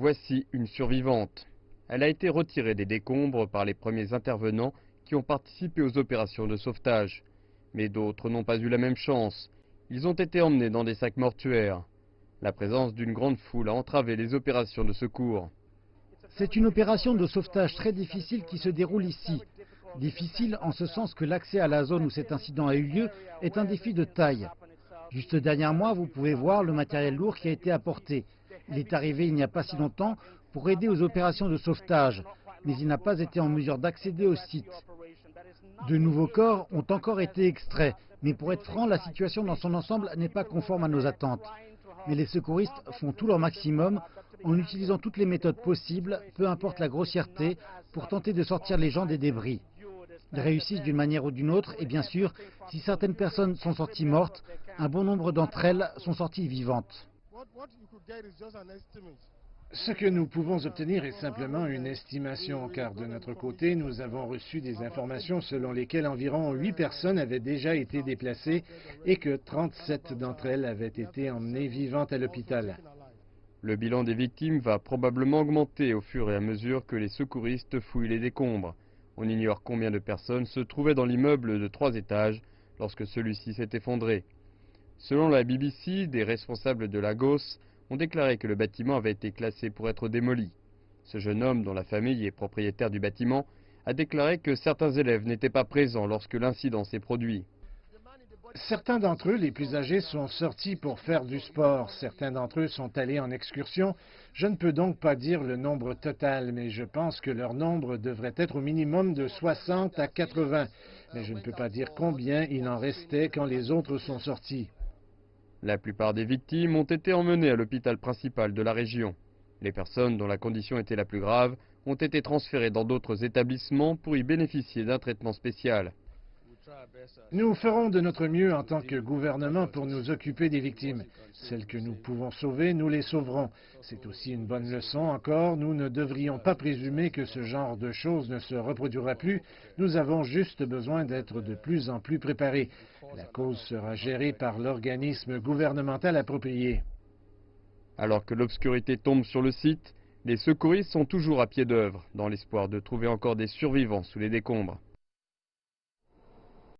Voici une survivante. Elle a été retirée des décombres par les premiers intervenants qui ont participé aux opérations de sauvetage. Mais d'autres n'ont pas eu la même chance. Ils ont été emmenés dans des sacs mortuaires. La présence d'une grande foule a entravé les opérations de secours. C'est une opération de sauvetage très difficile qui se déroule ici. Difficile en ce sens que l'accès à la zone où cet incident a eu lieu est un défi de taille. Juste derrière moi, vous pouvez voir le matériel lourd qui a été apporté. Il est arrivé il n'y a pas si longtemps pour aider aux opérations de sauvetage, mais il n'a pas été en mesure d'accéder au site. De nouveaux corps ont encore été extraits, mais pour être franc, la situation dans son ensemble n'est pas conforme à nos attentes. Mais les secouristes font tout leur maximum en utilisant toutes les méthodes possibles, peu importe la grossièreté, pour tenter de sortir les gens des débris. Ils réussissent d'une manière ou d'une autre et bien sûr, si certaines personnes sont sorties mortes, un bon nombre d'entre elles sont sorties vivantes. Ce que nous pouvons obtenir est simplement une estimation, car de notre côté, nous avons reçu des informations selon lesquelles environ 8 personnes avaient déjà été déplacées et que 37 d'entre elles avaient été emmenées vivantes à l'hôpital. Le bilan des victimes va probablement augmenter au fur et à mesure que les secouristes fouillent les décombres. On ignore combien de personnes se trouvaient dans l'immeuble de 3 étages lorsque celui-ci s'est effondré. Selon la BBC, des responsables de Lagos ont déclaré que le bâtiment avait été classé pour être démoli. Ce jeune homme, dont la famille est propriétaire du bâtiment, a déclaré que certains élèves n'étaient pas présents lorsque l'incident s'est produit. Certains d'entre eux, les plus âgés, sont sortis pour faire du sport. Certains d'entre eux sont allés en excursion. Je ne peux donc pas dire le nombre total, mais je pense que leur nombre devrait être au minimum de 60 à 80. Mais je ne peux pas dire combien il en restait quand les autres sont sortis. La plupart des victimes ont été emmenées à l'hôpital principal de la région. Les personnes dont la condition était la plus grave ont été transférées dans d'autres établissements pour y bénéficier d'un traitement spécial. Nous ferons de notre mieux en tant que gouvernement pour nous occuper des victimes. Celles que nous pouvons sauver, nous les sauverons. C'est aussi une bonne leçon encore. Nous ne devrions pas présumer que ce genre de choses ne se reproduira plus. Nous avons juste besoin d'être de plus en plus préparés. La cause sera gérée par l'organisme gouvernemental approprié. Alors que l'obscurité tombe sur le site, les secouristes sont toujours à pied d'œuvre, dans l'espoir de trouver encore des survivants sous les décombres.